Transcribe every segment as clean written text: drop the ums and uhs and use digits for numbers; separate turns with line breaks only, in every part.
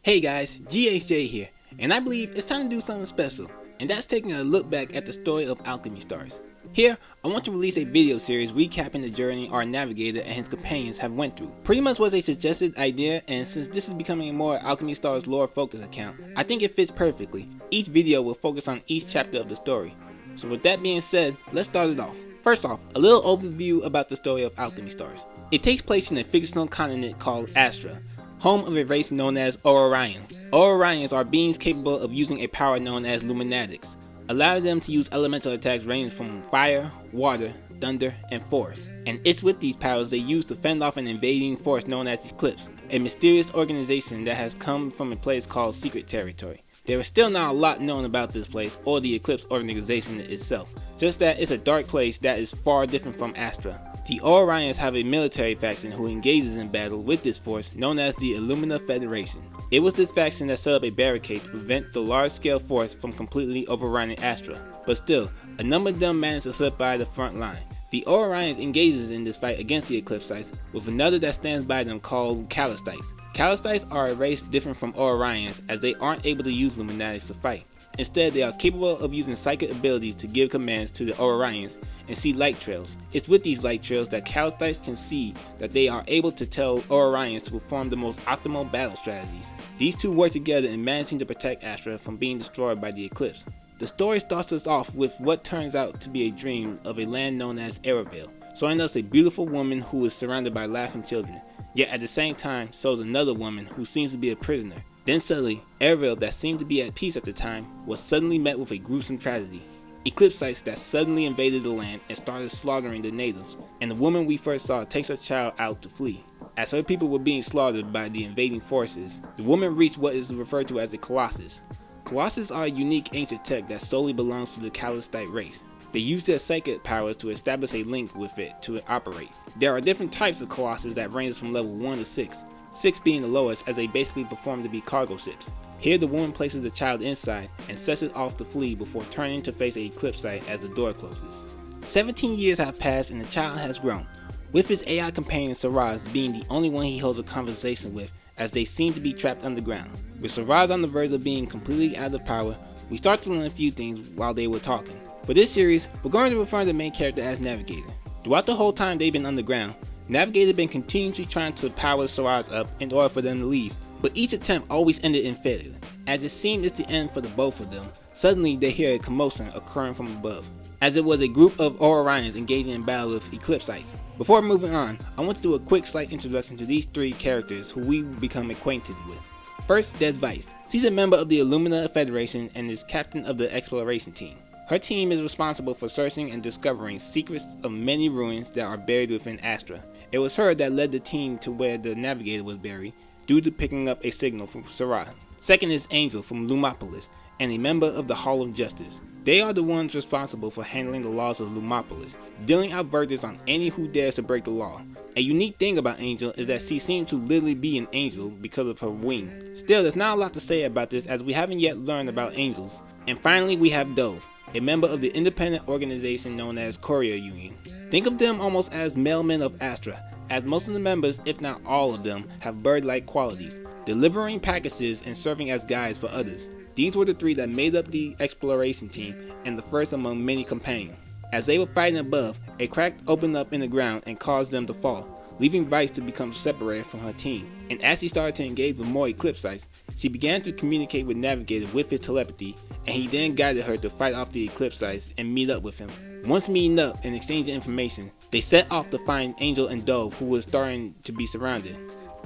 Hey guys, GHJ here, and I believe it's time to do something special, and that's taking a look back at the story of Alchemy Stars. Here, I want to release a video series recapping the journey our navigator and his companions have went through. Pretty much was a suggested idea, and since this is becoming a more Alchemy Stars lore focused account, I think it fits perfectly. Each video will focus on each chapter of the story. So with that being said, let's start it off. First off, a little overview about the story of Alchemy Stars. It takes place in a fictional continent called Astra, home of a race known as Orions. Orions are beings capable of using a power known as Luminatics, allowing them to use elemental attacks ranging from fire, water, thunder, and force. And it's with these powers they use to fend off an invading force known as Eclipse, a mysterious organization that has come from a place called Secret Territory. There is still not a lot known about this place or the Eclipse organization itself, just that it's a dark place that is far different from Astra. The Orions have a military faction who engages in battle with this force known as the Illumina Federation. It was this faction that set up a barricade to prevent the large-scale force from completely overrunning Astra, but still, a number of them managed to slip by the front line. The Orions engages in this fight against the Eclipsites with another that stands by them called Callistites. Callistites are a race different from Orions as they aren't able to use Luminatics to fight. Instead, they are capable of using psychic abilities to give commands to the Orions and see light trails. It's with these light trails that Callistites can see that they are able to tell Orions to perform the most optimal battle strategies. These two work together in managing to protect Astra from being destroyed by the Eclipse. The story starts us off with what turns out to be a dream of a land known as Eravale, showing us a beautiful woman who is surrounded by laughing children, yet at the same time shows another woman who seems to be a prisoner. Then suddenly, Eravale that seemed to be at peace at the time was suddenly met with a gruesome tragedy. Eclipsites that suddenly invaded the land and started slaughtering the natives, and the woman we first saw takes her child out to flee. As her people were being slaughtered by the invading forces, the woman reached what is referred to as a Colossus. Colossus are a unique ancient tech that solely belongs to the Callistite race. They use their psychic powers to establish a link with it to operate. There are different types of Colossus that ranges from level 1 to 6. 6 being the lowest, as they basically perform to be cargo ships. Here the woman places the child inside and sets it off to flee before turning to face a Eclipsite as the door closes. 17 years have passed and the child has grown, with his AI companion Saraz being the only one he holds a conversation with, as they seem to be trapped underground. With Saraz on the verge of being completely out of power, we start to learn a few things while they were talking. For this series, we're going to refer to the main character as Navigator. Throughout the whole time they've been underground, Navigator been continuously trying to power Saraz up in order for them to leave, but each attempt always ended in failure. As it seemed it's the end for the both of them, suddenly they hear a commotion occurring from above, as it was a group of Orions engaging in battle with Eclipsites. Before moving on, I want to do a quick slight introduction to these three characters who we become acquainted with. First, there's Vice. She's a member of the Illumina Federation and is captain of the exploration team. Her team is responsible for searching and discovering secrets of many ruins that are buried within Astra. It was her that led the team to where the Navigator was buried, due to picking up a signal from Saraz. Second is Angel from Lumopolis, and a member of the Hall of Justice. They are the ones responsible for handling the laws of Lumopolis, dealing out verdicts on any who dares to break the law. A unique thing about Angel is that she seems to literally be an angel because of her wing. Still, there's not a lot to say about this as we haven't yet learned about angels. And finally we have Dove, a member of the independent organization known as Courier Union. Think of them almost as mailmen of Astra, as most of the members, if not all of them, have bird-like qualities, delivering packages and serving as guides for others. These were the three that made up the exploration team and the first among many companions. As they were fighting above, a crack opened up in the ground and caused them to fall, leaving Vice to become separated from her team. And as she started to engage with more Eclipsites, she began to communicate with Navigator with his telepathy, and he then guided her to fight off the Eclipsites and meet up with him. Once meeting up and exchanging information, they set off to find Angel and Dove, who was starting to be surrounded.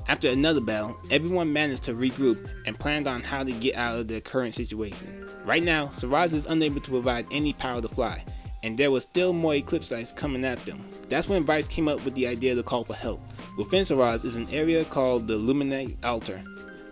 After another battle, everyone managed to regroup and planned on how to get out of their current situation. Right now, Saraz is unable to provide any power to fly, and there was still more Eclipsites coming at them. That's when Vice came up with the idea to call for help. Within Saraz is an area called the Luminate Altar.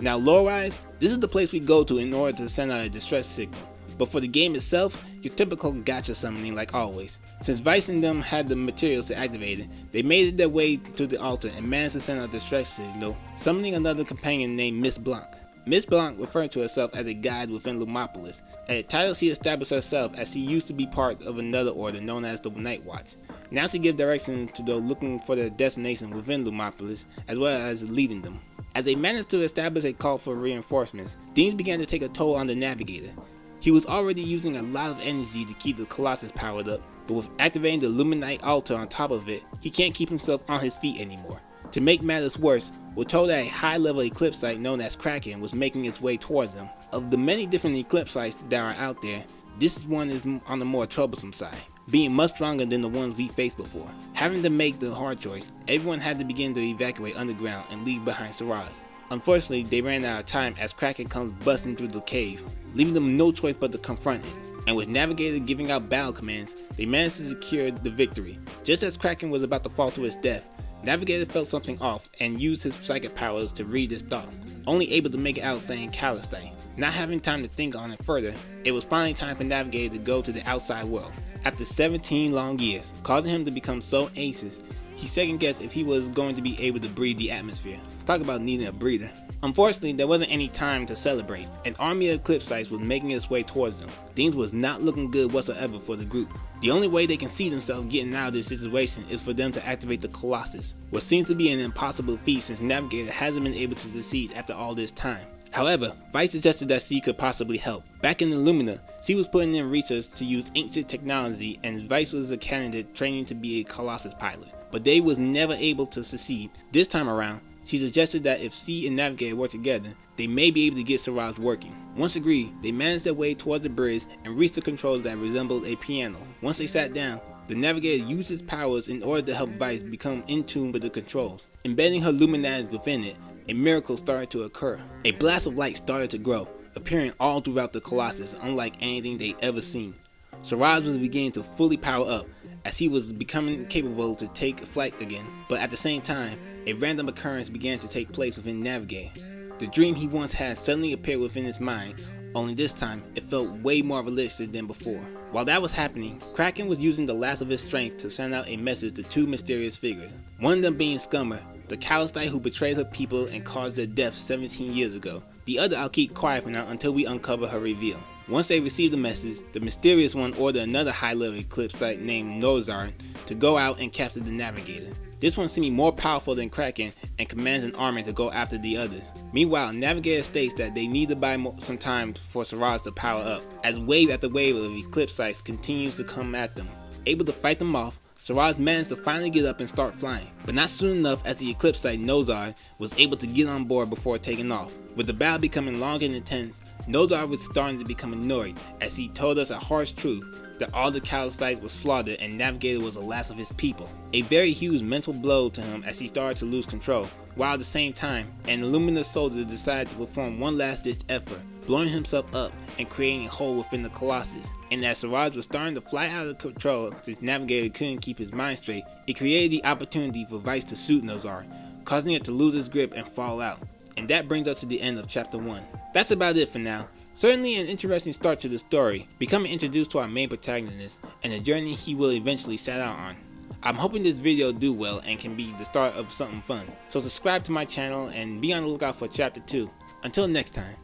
Now lore-wise, this is the place we go to in order to send out a distress signal. But for the game itself, your typical gacha summoning like always. Since Vice and them had the materials to activate it, they made their way to the altar and managed to send out a distress signal, summoning another companion named Miss Blanc. Miss Blanc referred to herself as a guide within Lumopolis, a title she established herself as she used to be part of another order known as the Night Watch. Now she gives direction to those looking for their destination within Lumopolis, as well as leading them. As they managed to establish a call for reinforcements, things began to take a toll on the Navigator. He was already using a lot of energy to keep the Colossus powered up, but with activating the Luminite altar on top of it, he can't keep himself on his feet anymore. To make matters worse, we're told that a high-level eclipse site known as Kraken was making its way towards them. Of the many different eclipse sites that are out there, this one is on the more troublesome side, being much stronger than the ones we faced before. Having to make the hard choice, everyone had to begin to evacuate underground and leave behind Siraj. Unfortunately, they ran out of time as Kraken comes busting through the cave, leaving them no choice but to confront it. And with Navigator giving out battle commands, they managed to secure the victory. Just as Kraken was about to fall to his death, Navigator felt something off and used his psychic powers to read his thoughts, only able to make it out saying Calistine. Not having time to think on it further, it was finally time for Navigator to go to the outside world. After 17 long years, causing him to become so anxious, he second guessed if he was going to be able to breathe the atmosphere. Talk about needing a breather. Unfortunately, there wasn't any time to celebrate. An army of eclipse sites was making its way towards them. Things was not looking good whatsoever for the group. The only way they can see themselves getting out of this situation is for them to activate the Colossus, what seems to be an impossible feat since Navigator hasn't been able to succeed after all this time. However, Vice suggested that C could possibly help. Back in Illumina, C was putting in research to use ancient technology, and Vice was a candidate training to be a Colossus pilot, but they was never able to succeed. This time around, she suggested that if C and Navigator work together, they may be able to get Siraj working. Once agreed, they managed their way toward the bridge and reached the controls that resembled a piano. Once they sat down, the Navigator used his powers in order to help Vice become in tune with the controls. Embedding her luminaries within it, a miracle started to occur. A blast of light started to grow, appearing all throughout the Colossus unlike anything they'd ever seen. Siraj was beginning to fully power up as he was becoming capable to take flight again, but at the same time, a random occurrence began to take place within Navigator. The dream he once had suddenly appeared within his mind, only this time it felt way more realistic than before. While that was happening, Kraken was using the last of his strength to send out a message to two mysterious figures, one of them being Scummer, the Calistine who betrayed her people and caused their deaths 17 years ago. The other I'll keep quiet for now until we uncover her reveal. Once they received the message, the mysterious one ordered another high-level eclipse site named Nozar to go out and capture the Navigator. This one seemed more powerful than Kraken and commands an army to go after the others. Meanwhile, Navigator states that they need to buy some time for Siraj to power up, as wave after wave of eclipse sites continues to come at them. Able to fight them off, Siraj managed to finally get up and start flying, but not soon enough as the eclipse site Nozar was able to get on board before taking off. With the battle becoming long and intense, Nozar was starting to become annoyed as he told us a harsh truth that all the Calistites were slaughtered and Navigator was the last of his people. A very huge mental blow to him as he started to lose control, while at the same time, an Illumina soldier decided to perform one last-ditch effort, blowing himself up and creating a hole within the Colossus. And as Siraj was starting to fly out of control since Navigator couldn't keep his mind straight, it created the opportunity for Vice to shoot Nozar, causing it to lose its grip and fall out. And that brings us to the end of chapter 1. That's about it for now. Certainly an interesting start to the story, becoming introduced to our main protagonist and the journey he will eventually set out on. I'm hoping this video do well and can be the start of something fun. So subscribe to my channel and be on the lookout for chapter 2. Until next time.